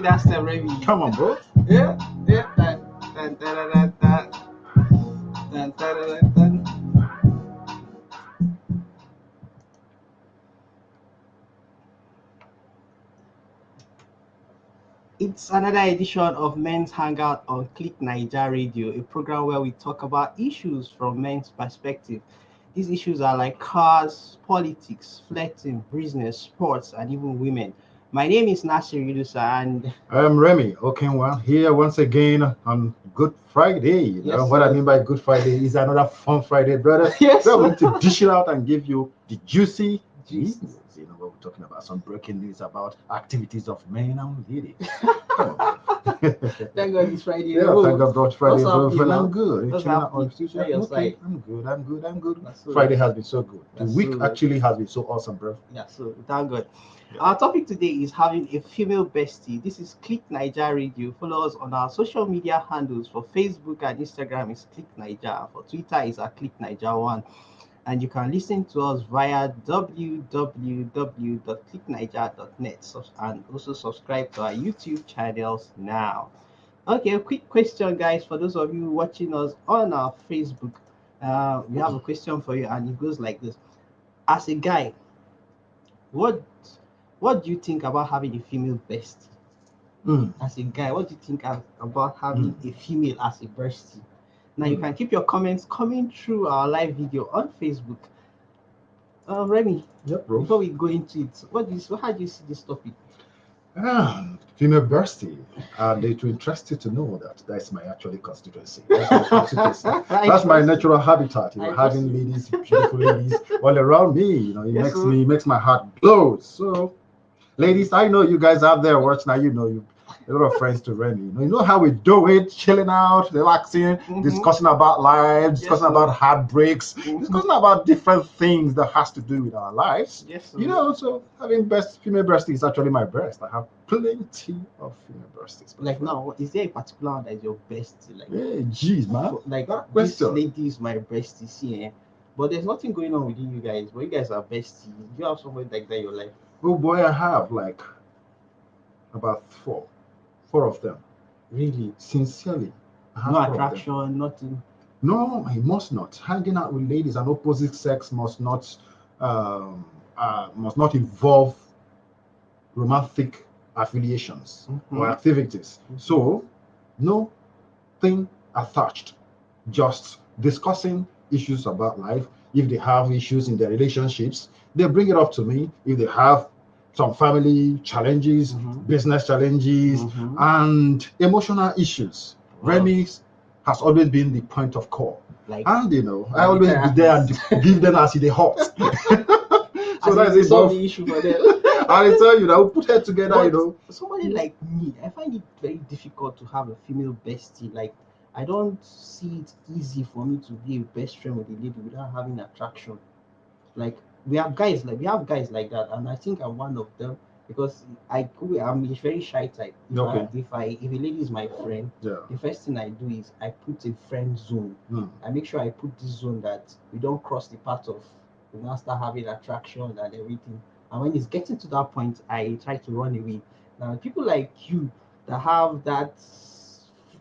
that step, Remy. Come on, bro. Yeah. Dun, dun, dun, dun, dun, dun, dun, dun, dun. It's another edition of Men's Hangout on Click Naija Radio, a program where we talk about issues from men's perspective. These issues are like cars, politics, flirting, business, sports, and even women. My name is Nasir Yudusa, and I'm Remy Okenwa here once again on Good Friday. You know Yes, what I sir. mean by Good Friday is another fun Friday, brother. Yes, We're sir. going to dish it out and give you the juicy Juicy. news. You know what we're talking about? Some breaking news about activities of men and ladies. Come on. Thank God it's Friday. Yeah, Oh, thank God it's Friday, what's bro. happening, Well, man? I'm good. What's Chilling out happening? on Tuesday. Try your Okay, side. I'm good. That's so- Friday has been so good. The That's week so- actually has been so awesome, bro. Yeah, so thank God. Yeah. Our topic today is having a female bestie. This is Click Naija Radio. Follow us on our social media handles. For Facebook and Instagram is Click Naija. For Twitter is at Click Naija1. And you can listen to us via www.clicknaija.net and also subscribe to our YouTube channels now. Okay, a quick question, guys, for those of you watching us on our Facebook. We have a question for you, and it goes like this: as a guy, what what do you think about having a female bestie? As a guy, what do you think about having a female as a bestie? Now you can keep your comments coming through our live video on Facebook. Remy, Yep, bro. before we go into it, how do you see this topic? Female bestie. And it will interest you to know that that's my actually constituency. That's my constituency. That's my natural habitat. You know, having ladies, beautiful ladies all around me. You know, it makes my heart glow. So, ladies, I know you guys out there watching now. You know, you a lot of friends to Remy. You know how we do it, chilling out, relaxing, discussing about life, discussing about heartbreaks, discussing about different things that has to do with our lives. Yes, sir. You know, so having female bestie is actually my best. I have plenty of female besties. Like now, is there a particular one that is your bestie? Like, hey, jeez, man. Like That this question. lady is my bestie, see, but there's nothing going on within you guys. But you guys are besties. Do you have somebody like that in your life? Oh boy, I have like about four of them. Really? Sincerely. I have No four of them. attraction, nothing. No, I must not. Hanging out with ladies and opposite sex must not involve romantic affiliations or activities. So, nothing attached. Just discussing issues about life. If they have issues in their relationships, they bring it up to me. If they have some family challenges, business challenges, and emotional issues, Remy has always been the point of call. Like, and you know, I always be there and give them as they hot. So that's it. Solve the issue for them. I tell you, that we'll put it together. But, you know, somebody like me, I find it very difficult to have a female bestie. Like, I don't see it easy for me to be a best friend with a lady without having attraction. Like, we have guys like that, and I think I'm one of them because I'm a very shy type. If a lady is my friend, the first thing I do is I put a friend zone. I make sure I put this zone that we don't cross the path of start having attraction and everything. And when it's getting to that point, I try to run away. Now, people like you that have that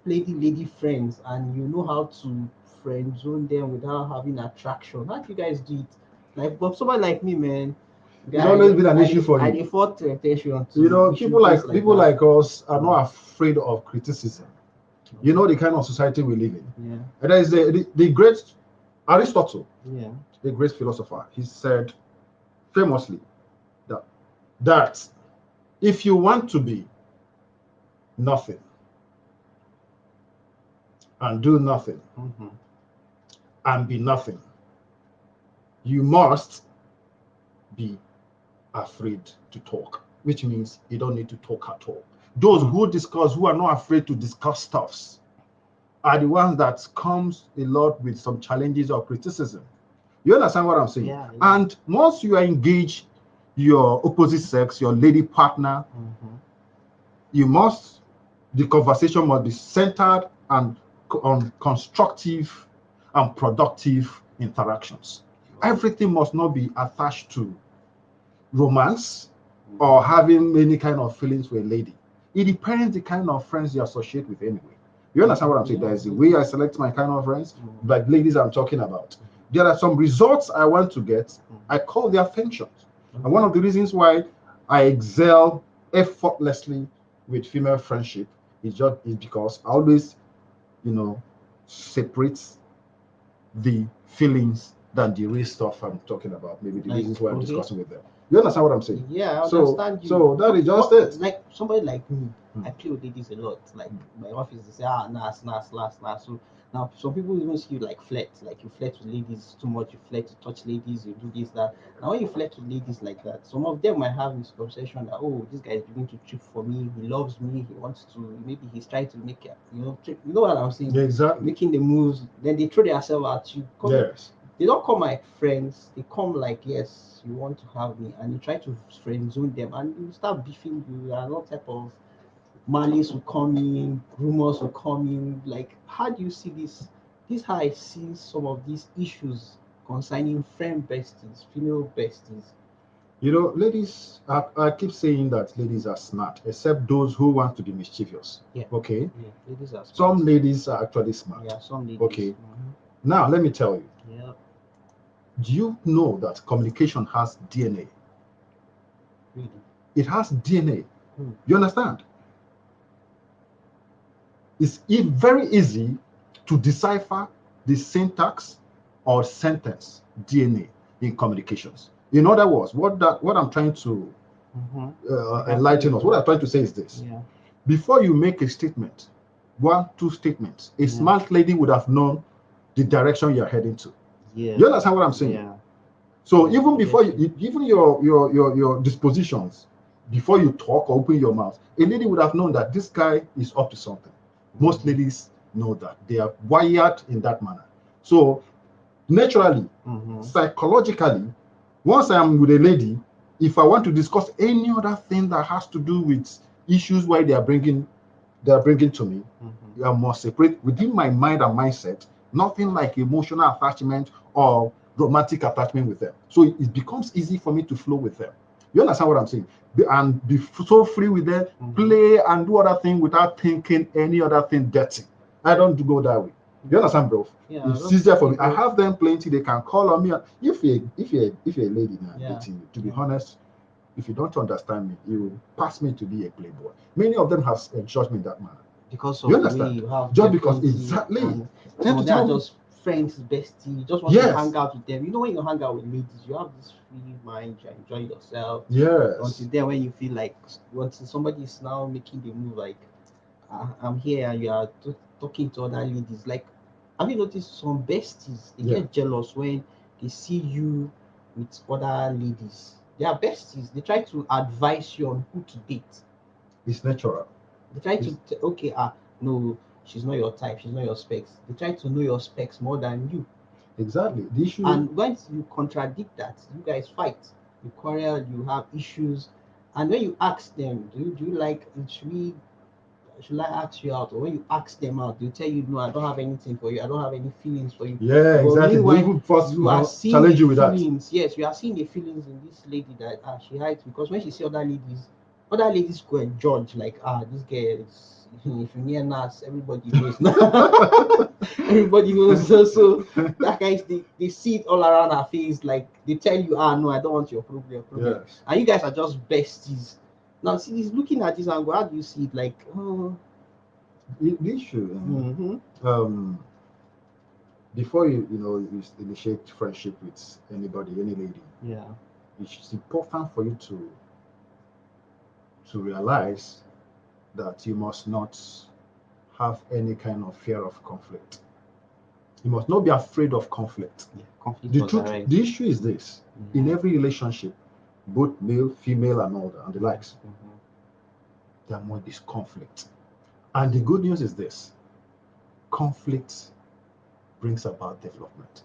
lady friends and you know how to friend zone them without having attraction, how do you guys do it? Like, but somebody like me, man, it's always been an issue for you. I default temptation. You know, people like us are not afraid of criticism. You know the kind of society we live in. Yeah. And there is the great Aristotle. Yeah. The great philosopher. He said famously that if you want to be nothing and do nothing and be nothing, you must be afraid to talk, which means you don't need to talk at all. Those who are not afraid to discuss stuffs, are the ones that comes a lot with some challenges or criticism. You understand what I'm saying? Yeah. And once you engage your opposite sex, your lady partner, the conversation must be centered and on constructive and productive interactions. Everything must not be attached to romance or having any kind of feelings for a lady. It depends the kind of friends you associate with anyway. You understand what I'm saying? There's a way I select my kind of friends, like ladies I'm talking about. There are some results I want to get. I call their functions. And one of the reasons why I excel effortlessly with female friendship is because I always, separate the feelings than the real stuff I'm talking about. Maybe the reasons why I'm discussing with them. You understand what I'm saying? Yeah, I understand you. So that is just it. Like somebody like me, I play with ladies a lot. Like my office, they say, nah. So now some people even see you like flirt, like you flirt with ladies too much, you flirt to touch ladies, you do this, that. Now when you flirt with ladies like that, some of them might have this obsession that, oh, this guy is beginning to trip for me, he loves me, he wants to, maybe he's trying to make it, trip. You know what I'm saying? Yeah, exactly. Making the moves, then they throw themselves at you. Yes. They don't come like friends, they come like, yes, you want to have me, and you try to friend zone them, and you start beefing you, and all type of malice will come in, rumors will come in. Like, how do you see this? This is how I see some of these issues concerning friend besties, female besties. Ladies, I keep saying that ladies are smart, except those who want to be mischievous. Yeah. Okay. Yeah, ladies are smart. Some ladies are actually smart. Yeah, some ladies. Okay. Now let me tell you. Yeah. Do you know that communication has DNA? Really? It has DNA. You understand? It's very easy to decipher the syntax or sentence DNA in communications. In other words, what I'm trying to enlighten us, what I'm trying to say is this. Yeah. Before you make a statement, 1, 2 statements, a smart lady would have known the direction you're heading to. Yeah. You understand what I'm saying? Yeah. So even before even your dispositions, before you talk or open your mouth, a lady would have known that this guy is up to something. Most ladies know that. They are wired in that manner. So naturally, psychologically, once I am with a lady, if I want to discuss any other thing that has to do with issues why they are bringing to me, I must separate within my mind and mindset, nothing like emotional attachment or romantic attachment with them. So it becomes easy for me to flow with them. You understand what I'm saying? And be so free with them, play and do other thing without thinking any other thing dirty. I don't go that way. You understand, bro? Yeah, it's easier for me. I have them plenty. They can call on me. If you're a lady now dating you, to be honest, if you don't understand me, you will pass me to be a playboy. Many of them have judged me in that manner. Because of you the understand? way you have Just because exactly. Some of them are just friends, bestie. You just want to hang out with them. You know, when you hang out with ladies, you have this free mind, you enjoy yourself. Yes. Until then, when you feel like once somebody is now making the move, like I'm here and you are talking to other ladies. Like, have you noticed some besties? They get jealous when they see you with other ladies. They are besties. They try to advise you on who to date. It's natural. They try to no, she's not your type, she's not your specs. They try to know your specs more than you. Exactly. The issue. And once you contradict that, you guys fight, you quarrel, you have issues. And when you ask them, do you like, should I ask you out? Or when you ask them out, they tell you, no, I don't have anything for you, I don't have any feelings for you. Yeah, but exactly. Meanwhile, even first you are seeing challenge you the with feelings. That. Yes, you are seeing the feelings in this lady that she hides, because when she see other ladies go and judge, like, this girl is, if you near Nas, everybody knows. Everybody knows. So that guys, they see it all around her face, like they tell you, no, I don't want your problem. Yes. And you guys are just besties. Now, see, he's looking at this and go, how do you see it? Like, the issue. Before you initiate friendship with anybody, any lady. Yeah. It's important for you to realize that you must not have any kind of fear of conflict. You must not be afraid of conflict. Yeah, the issue is this: in every relationship, both male, female, and all that, and the likes, there must be conflict. And the good news is this: conflict brings about development.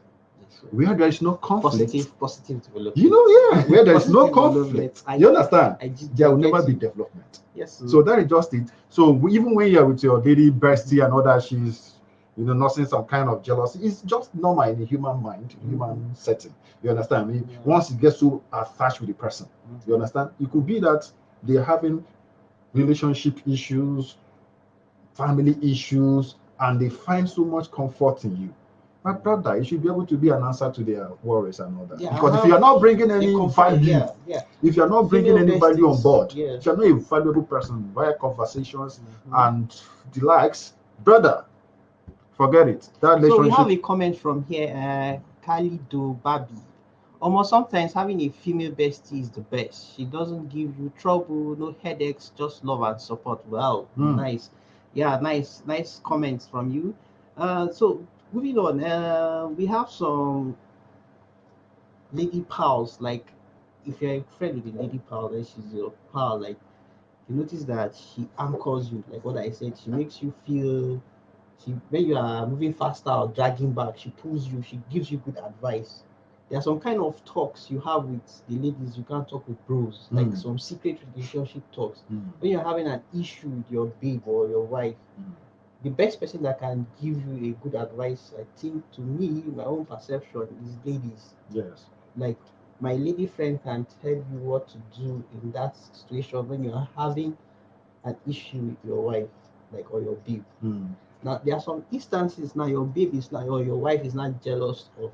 Where there is no conflict, positive development. Where there is no conflict, you understand? There will never be development. Yes. So that is just it. So even when you're with your lady bestie and all that, she's nursing some kind of jealousy. It's just normal in the human mind, human setting. You understand me? Once you get so attached with the person, you understand? It could be that they're having relationship issues, family issues, and they find so much comfort in you. My brother, you should be able to be an answer to their worries and all that. Yeah, Because if you are not bringing any value, yeah. if you are not bringing Female any value on besties, board, yeah. if you are not a valuable person via conversations and the likes, brother, forget it. That So we relationship. have a comment from here, Kalido Babi. Almost sometimes having a female bestie is the best. She doesn't give you trouble, no headaches, just love and support. Wow, nice. Yeah, nice comments from you. So moving on, we have some lady pals. Like if you're a friend with a lady pal, then she's your pal. Like you notice that she anchors you, like what I said, she makes you feel, she, when you are moving faster or dragging back, she pulls you, she gives you good advice. There are some kind of talks you have with the ladies you can't talk with bros, like some secret relationship talks. When you're having an issue with your babe or your wife, the best person that can give you a good advice, I think, to me, my own perception, is ladies. Yes. Like my lady friend can tell you what to do in that situation when you are having an issue with your wife, like, or your babe. Now there are some instances now your babe is not, or your wife is not jealous of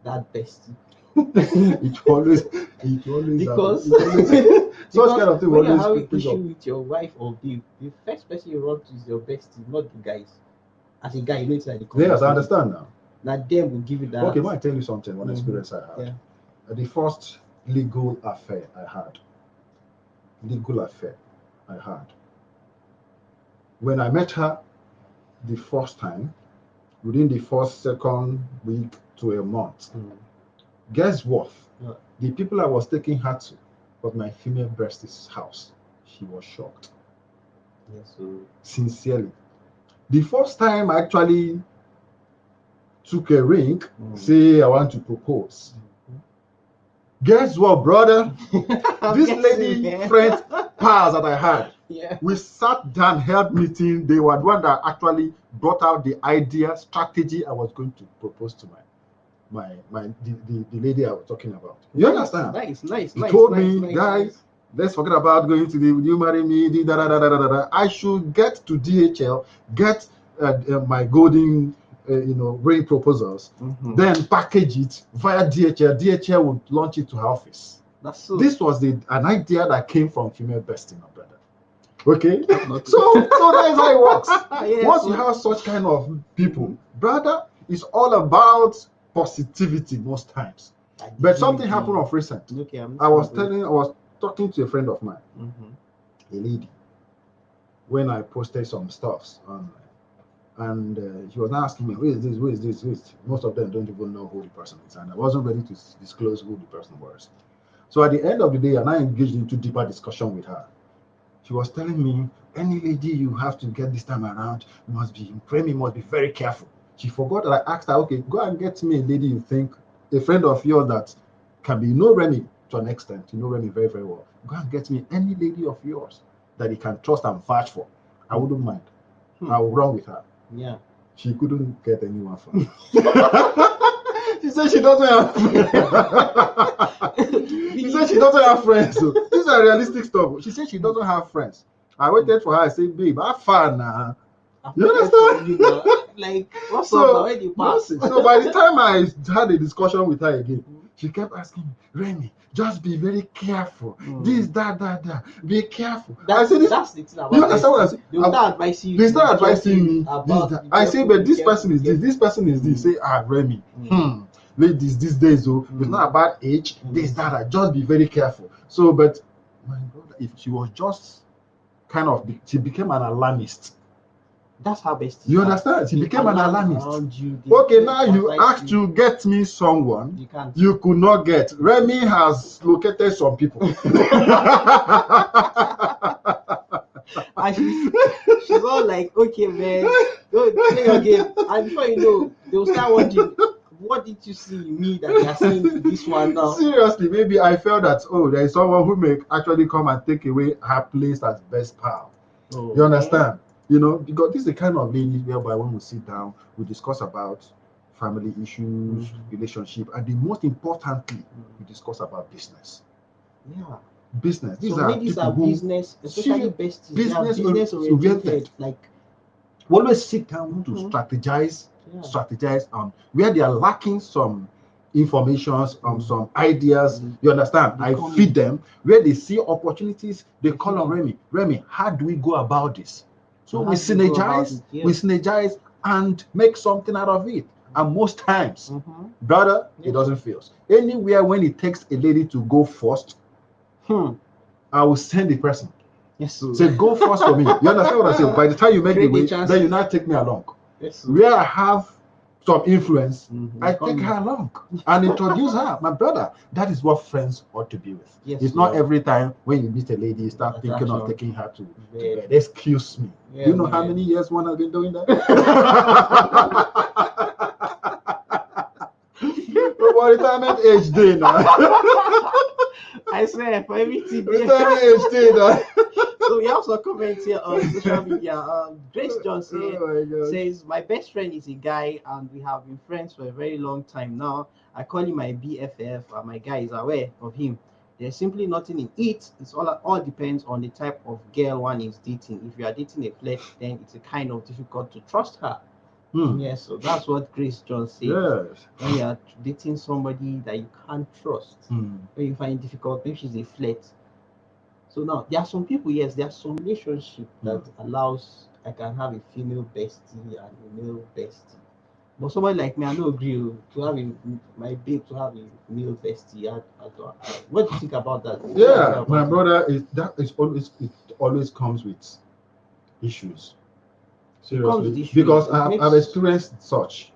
that bestie. it always because such kind of thing when you're always having brings issue up. with your wife or babe, the first person you run to is your bestie, not the guys. As a guy, you know it's like the Yes, I understand now. Now them will give you that. Okay, might tell you something, one experience I had. Yeah. The first legal affair I had. When I met her the first time, within the first, second week to a month, guess what? The people I was taking her to was my female bestie's house. She was shocked. Yes, so sincerely. The first time I actually took a ring, say I want to propose. Guess what, brother? This lady friend pals that I had, we sat down, held meeting. They were the one that actually brought out the idea, strategy I was going to propose to the lady I was talking about. You understand? Nice. He told me, guys, let's forget about going to the, will you marry me? I should get to DHL, get my golden ring proposals, then package it via DHL. DHL would launch it to her office. That's so. This was an idea that came from female bestie, my brother. Okay, so that is how it works. Once you have such kind of people, brother, it's all about positivity most times. But something happened of recent. I was talking to a friend of mine, a lady, when I posted some stuffs online, and she was asking me, who is this? Most of them don't even know who the person is, and I wasn't ready to disclose who the person was. So at the end of the day, and I engaged into deeper discussion with her. She was telling me, any lady you have to get this time around must be very careful. She forgot that I asked her, okay, go and get me a lady you think, a friend of yours that can be, Remy to an extent, you know Remy very, very well. Go and get me any lady of yours that you can trust and vouch for. I wouldn't mind. I will run with her. Yeah. She couldn't get anyone for me. She said she doesn't have friends. She said she doesn't have friends. So these are realistic stuff. She said she doesn't have friends. I waited for her. I said, babe, have fun now. You understand? Like, what's up now? Where do you pass? So by the time I had a discussion with her again, she kept asking me, Remy, just be very careful. This, that. Be careful. I said, that's the thing about you understand what I said? They start advising you. They start advising me. I say, but this person is this person is this. Say, Remy, ladies these days, it's not about age, this, that. Just be very careful. So, but my brother, if she was just she became an alarmist. That's how besties. You understand? She became an alarmist. Okay, now you asked to get me someone you could not get. Remy has located some people. And she's all like, okay, man, go play your game. And before you know, they'll start wondering, what did you see in me that you are seeing in this one now? Seriously, maybe I felt that, there is someone who may actually come and take away her place as best pal. You understand? Because this is the kind of lady whereby when we sit down, we discuss about family issues, relationship, and the most importantly, we discuss about business. Yeah. business. These So are ladies people are who business, especially besties. They are business business oriented. oriented. Like Always sit down to strategize, on where they are lacking some informations, some ideas. You understand? I feed them. Where they see opportunities, they call on Remy. Remy, how do we go about this? So we synergize and make something out of it. And most times, brother, it doesn't fail. Anywhere when it takes a lady to go first, I will send the person. Yes. Say, go first for me. You understand what I say? By the time you make the way, then you now take me along. Yes. Where I have some influence, I take her along and introduce her. My brother, that is what friends ought to be with. Yes, it's not every time when you meet a lady, you start thinking of taking her to bed. Excuse me. Do you know how many years one has been doing that? Retirement age day now. I swear, for everything. Retirement age day now. So we have some comments here on social media. Grace Johnson says, my best friend is a guy and we have been friends for a very long time now. I call him my BFF and my guy is aware of him. There's simply nothing in it. It's all depends on the type of girl one is dating. If you are dating a flirt, then it's a kind of difficult to trust her. Yes, so that's what Grace John says. Yes. When you are dating somebody that you can't trust, when you find it difficult, maybe she's a flirt. So now there are some people, yes, there are some relationship that allows I can have a female bestie and a male bestie. But somebody like me, I don't agree to have my babe to have a male bestie. What do you think about that? Yeah, my brother, it always comes with issues. Seriously, because I've experienced such,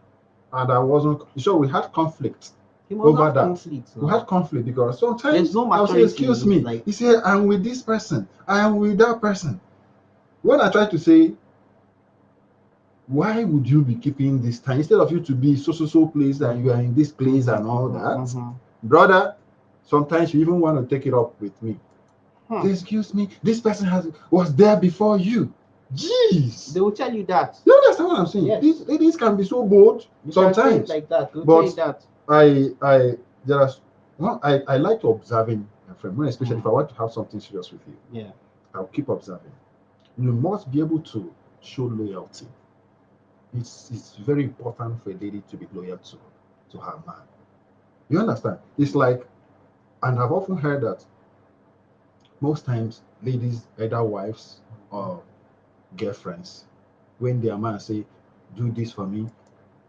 and I wasn't sure. We had conflict over that. We had conflict because sometimes I'll say, excuse me, like, he said, I'm with this person, I am with that person. When I try to say, why would you be keeping this time instead of you to be so place and you are in this place and all that? Brother, sometimes you even want to take it up with me. Excuse me, this person was there before you. Jeez, they will tell you that. You understand what I'm saying? Yes. These ladies can be so bold sometimes. Like that. But I like to observing my friend, especially if I want to have something serious with you. Yeah, I'll keep observing. You must be able to show loyalty. It's very important for a lady to be loyal to her man. You understand? It's like, and I've often heard that most times ladies, either wives or girlfriends, when their man say, do this for me,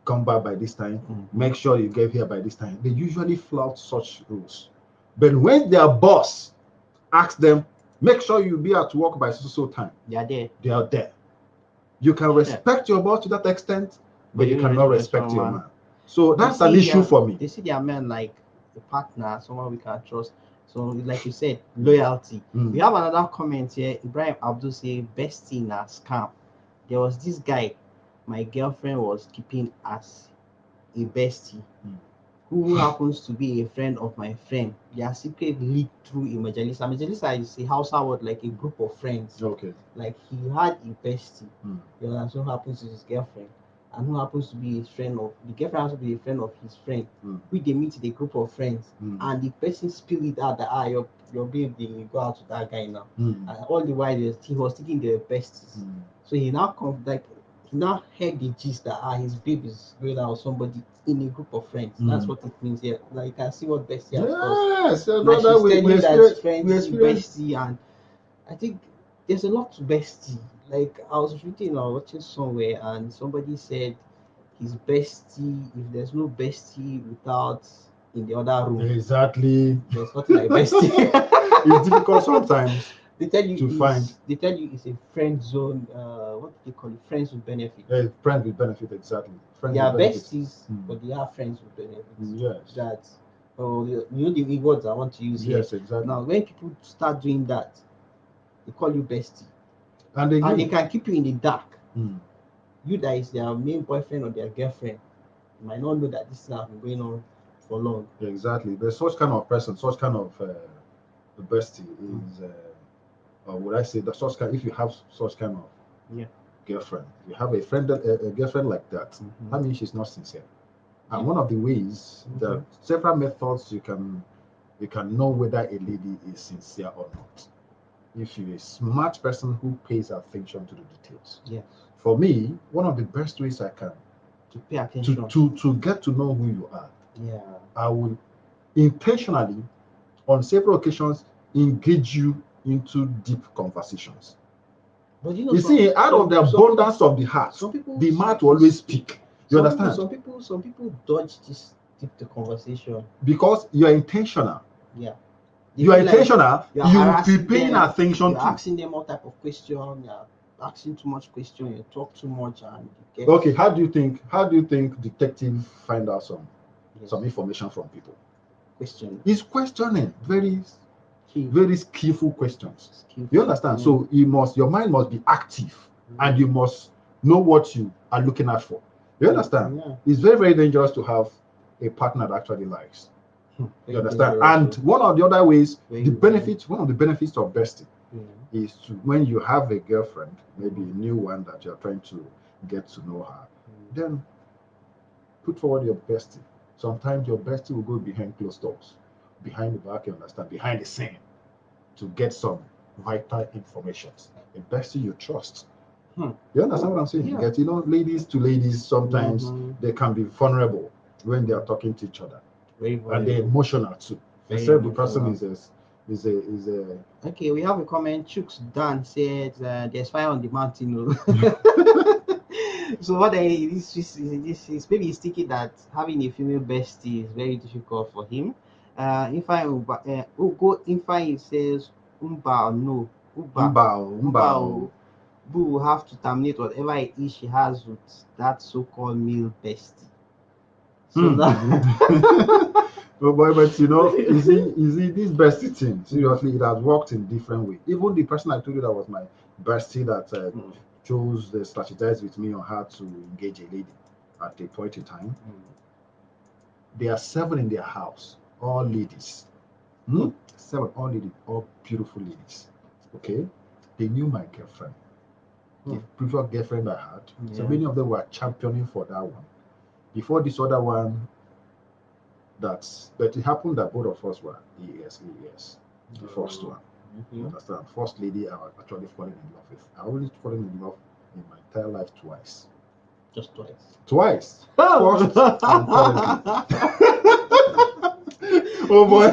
come back by this time, make sure you get here by this time, they usually flout such rules. But when their boss asks them, make sure you be at work by so time, they are there. You can respect your boss to that extent, but you cannot respect your man. So that's an issue for me. They see their man like a partner, someone we can trust. So, like you said, loyalty. We have another comment here. Ibrahim Abdul say, bestie in a scam. There was this guy my girlfriend was keeping as a bestie, who happens to be a friend of my friend. Their secret leaked through Evangelista. Evangelista is a Hausa word, like a group of friends. Okay. Like he had a bestie, and so happens to his girlfriend, and who happens to be a friend of the girlfriend has to be a friend of his friend. We they meet the group of friends, and the person spilled it out that your babe they go out with that guy now, and all the while he was thinking they were besties. So he now he now heard the gist that his babe is going out with somebody in a group of friends. That's what it means here. Like you can see what bestie has caused. Yes, like she's telling you that friends bestie, and I think there's a lot to bestie. Like I was reading or watching somewhere, and somebody said his bestie. If there's no bestie without in the other room, exactly, there's nothing like bestie. It's difficult sometimes. They tell you to find. They tell you it's a friend zone. What do they call it? Friends with benefit. Friends with benefit, exactly. They are besties, but they are friends with benefits. Yes. That, you know the words I want to use here. Yes, exactly. Now, when people start doing that, they call you bestie, and they can keep you in the dark. You that is their main boyfriend or their girlfriend, you might not know that this thing has been going on for long. Exactly. There's such kind of person, such kind of bestie is. Or would I say that such kind? If you have such kind of girlfriend, you have a friend, a girlfriend like that, that means she's not sincere. And one of the ways, there are several methods you can you can know whether a lady is sincere or not. If you're a smart person who pays attention to the details. Yes. For me, one of the best ways I can To pay attention. to get to know who you are, Yeah. I will intentionally, on several occasions, engage you into deep conversations. But you know, You see, out of the abundance of the heart, the mouth will always speak. You understand? Some people dodge this deep conversation because you are intentional. Yeah. You are intentional. You will be paying attention you're to. asking them all type of question. You're asking too much question. You talk too much, and you get. Okay, how do you think detectives find out some information from people? Question. He's questioning very skillful questions. You understand? So your mind must be active, and you must know what you are looking at for. You understand? Yeah. It's very, very dangerous to have a partner that actually lies. You understand? And one of the other ways, one of the benefits of bestie is to, when you have a girlfriend, maybe a new one that you're trying to get to know her, then put forward your bestie. Sometimes your bestie will go behind closed doors, behind the back, you understand, behind the scene, to get some vital information. A bestie you trust. You understand what I'm saying? Yeah. That, ladies to ladies, sometimes they can be vulnerable when they are talking to each other. And they're emotional too. Except the person is a Okay, we have a comment. Chooks Dan said there's fire on the mountain. So what this is maybe he's thinking that having a female bestie is very difficult for him. If says Umba Boo will have to terminate whatever it is she has with that so-called male bestie. So Oh boy, but you see this bestie thing, seriously, it has worked in different ways. Even the person I told you that was my bestie that chose the strategize with me on how to engage a lady at a point in time. There are 7 in their house, all ladies. 7, all ladies, all beautiful ladies. Okay, they knew my girlfriend, the previous girlfriend I had. So many of them were championing for that one. Before this other one, but it happened that both of us were AES, the first one. You understand? First lady I was actually falling in love with. I only fallen in love in my entire life twice. Just twice. Twice. First and thirdly. Oh boy.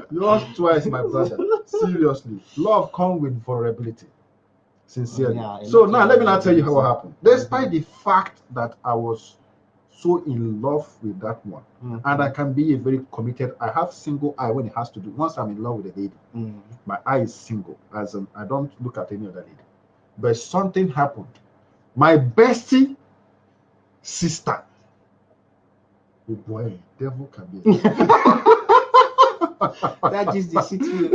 Yours twice, my brother. Seriously. Love comes with vulnerability. Sincerely. So now let me now tell you how it happened. Despite the fact that I was so in love with that one, and I can be a very committed. I have single eye when it has to do. Once I'm in love with a lady, my eye is single, as in I don't look at any other lady. But something happened. My bestie sister. Oh boy, devil can be. That is the city.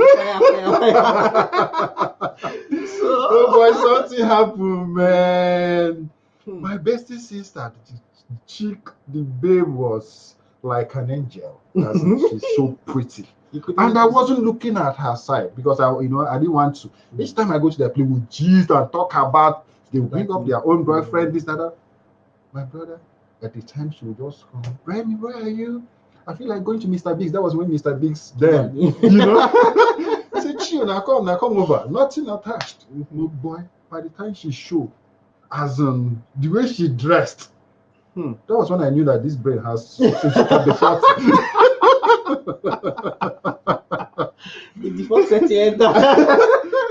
Oh boy, something happened, man. My bestie sister, the babe was like an angel. She's so pretty. And I wasn't looking at her side because I didn't want to. Each time I go to the place, we gist and talk about, they will bring up their own boyfriend, this, that. My brother, at the time, she would just come, Remy, where are you? I feel like going to Mr. Biggs. That was when Mr. Biggs then, I said, chill, now come over. Nothing attached. Oh boy, by the time she showed, as the way she dressed, that was when I knew that this brain has the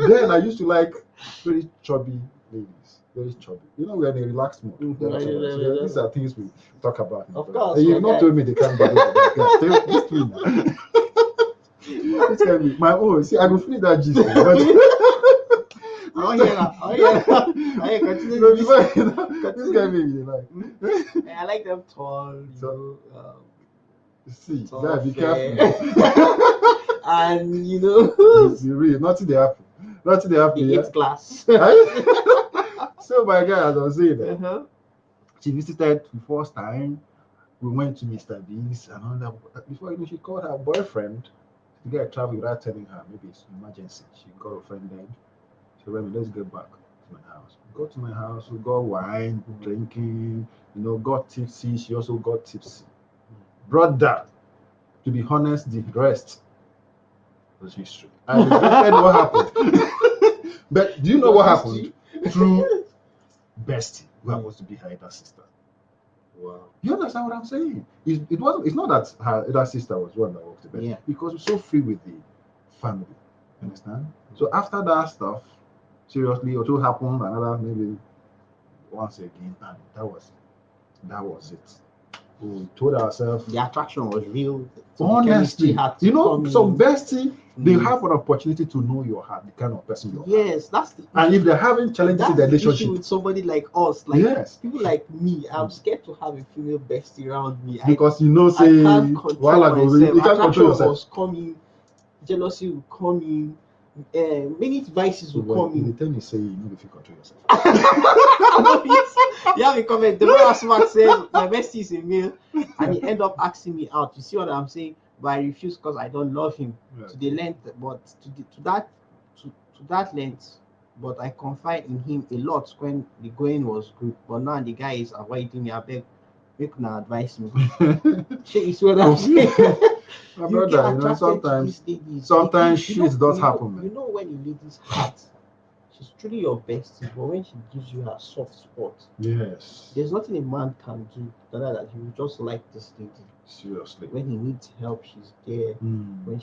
Then I used to like very chubby ladies. Very chubby. We're in a relaxed mood. These are things we talk about. Of course. You've not told me they can't be this. This can be my own. See, I will finish that gist. This guy maybe like. I like them tall. See, gotta be careful. And nothing they happen. Nothing they happen. The 8th class. So my guy, as I was saying, she visited the first time. We went to Mr. Biggs and all that. Before she called her boyfriend. The guy traveled without telling her. Maybe it's an emergency. She got offended. So let's get back to my house. We got to my house. We got wine, drinking. Got tipsy. She also got tipsy. Brother, to be honest, the rest was history. I regretted what happened. But do you know what happened? Through bestie, who happens to be her elder sister. Wow. You understand what I'm saying? It wasn't. It's not that her elder sister was one that walked the best. Yeah. Because we're so free with the family. You understand? So after that stuff, seriously, it will happen another maybe once again, and that was it. We told ourselves the attraction was real. Honestly, you know, some bestie, they Mm. have an opportunity to know your heart, the kind of person you are. Yes, that's the and if they're having challenges in the relationship issue with somebody like us, like yes, people like me, I'm scared to have a female bestie around me. because you know, I say, can't control myself. you can't control yourself. Was coming, jealousy will come in, many vices will come in. The thing is, say you know if you control yourself. You have a comment. The way Smart says my bestie is a male, and he end up asking me out. You see what I'm saying? But I refuse because I don't love him to the length, but to that length. But I confide in him a lot when the going was good. But now the guy is avoiding me. I beg, make no advise me. You see what I'm saying? My brother, you know, sometimes shit does happen, man. You know when a lady's heart, she's truly your bestie, but when she gives you her soft spot, yes, there's nothing a man can do other than he will just like this lady. Seriously. When he needs help, she's there. When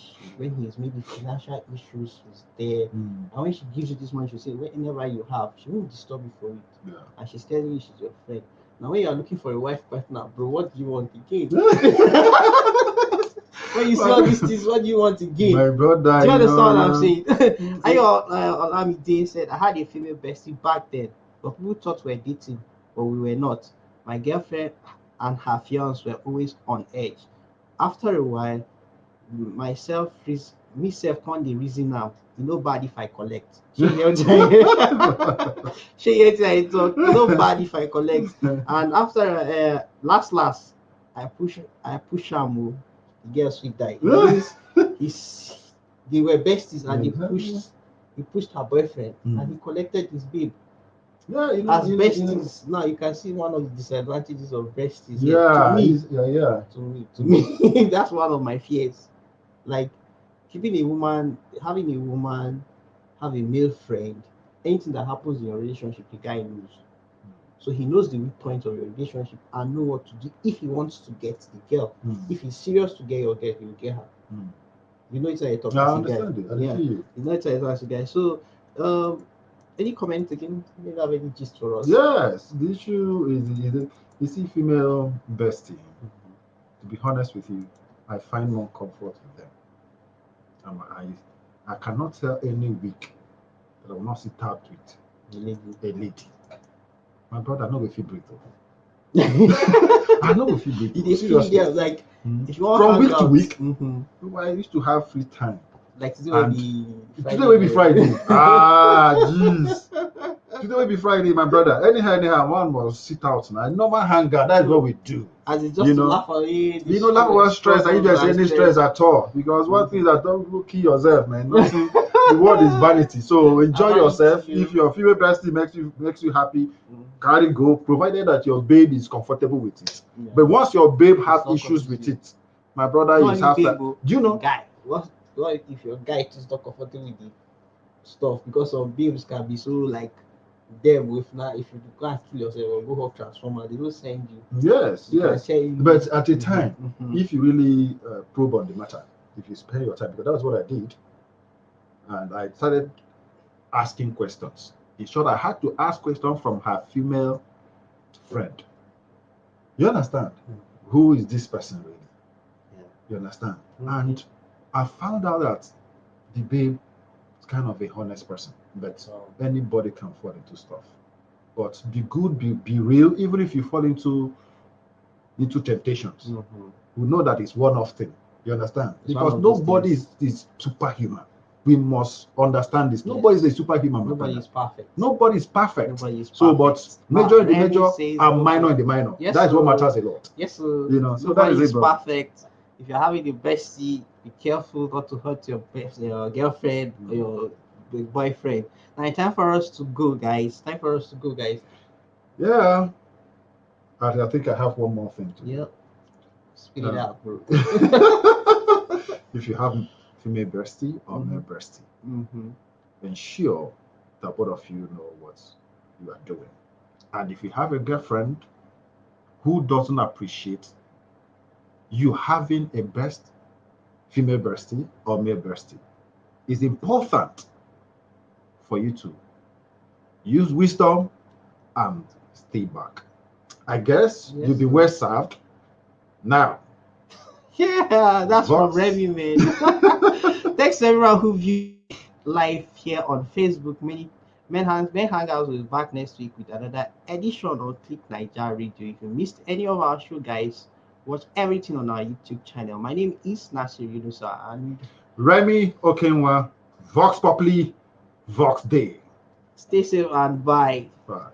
he's maybe financial issues, she's there. And when she gives you this money, she'll say, whenever you have, she won't disturb you for it. Yeah. And she's telling you she's your friend. Now when you're looking for a wife partner, bro, what do you want again? When you see all these things, what do you want again? My brother, do you understand what I'm saying? Olamide said, I had a female bestie back then, but people thought we were dating, but we were not. My girlfriend and her fiance were always on edge. After a while, myself can't the reason now. You know bad if I collect. She talk. You know bad if I collect. And after last, I push him. The girl sweet die. They were besties and he pushed her boyfriend and he collected his babe. Yeah, you know, as besties, now you can see one of the disadvantages of besties. Yeah, to me, that's one of my fears. Like having a woman, have a male friend. Anything that happens in your relationship, the guy knows. So he knows the weak point of your relationship and know what to do if he wants to get the girl. If he's serious to get your girl, he will get her. You know it's a topic. I understand it. You know it's a topic guy. So any comment again? Do you have any gist for us? Yes, the issue is you see female bestie. To be honest with you, I find more comfort with them. I cannot tell any week that I will not sit out with a lady. My brother, I know if you breathe. I know if you breathe. Seriously, like if you from week to week, I used to have free time. Like today will be Friday. Jeez. Today will be Friday, my brother. Anyhow, one must sit out now. Normal hangout, that's what we do. As it's just to laugh away. Laugh about stress, and if there's any stress at all. Because one thing is that don't kill yourself, man. Nothing. The world is vanity. So enjoy yourself. If your female bestie makes you happy, carry go, provided that your babe is comfortable with it. Yeah. But once your babe has issues with it, my brother is after. Do you know? Guy, what if your guy is not comfortable with the stuff? Because some babes can be so like them with now. If you can't kill yourself or go off transformer, they don't send you. Yes. But at a time, if you really probe on the matter, if you spare your time, because that was what I did, and I started asking questions. In short, I had to ask questions from her female friend. You understand? Who is this person really? Yeah. You understand? And I found out that the babe is kind of a honest person, but anybody can fall into stuff. But be good, be real, even if you fall into temptations. We know that it's one-off thing. You understand? Because nobody is superhuman. We must understand this. Nobody is a superhuman. Nobody is perfect. Nobody is perfect. So, but major in the major and minor in the minor. Yes, that's what matters a lot. Yes, you know. So nobody that is perfect. If you're having a bestie, be careful not to hurt your girlfriend or your boyfriend. Now, time for us to go, guys. Yeah. I think I have one more thing to do. Spit it out, bro. If you have female bestie or male bestie, ensure that both of you know what you are doing. And if you have a girlfriend who doesn't appreciate you having a best female bestie or male bestie, it's important for you to use wisdom and stay back. I guess you'll be well served. Now, yeah, that's from Vox. Remy, man. Thanks to everyone who viewed live here on Facebook. Men Hangouts will be back next week with another edition on Click Naija Radio. If you missed any of our show, guys, watch everything on our YouTube channel. My name is Nasir Yunusa and Remy Okenwa, Vox Populi, Vox Day. Stay safe and bye. Bye.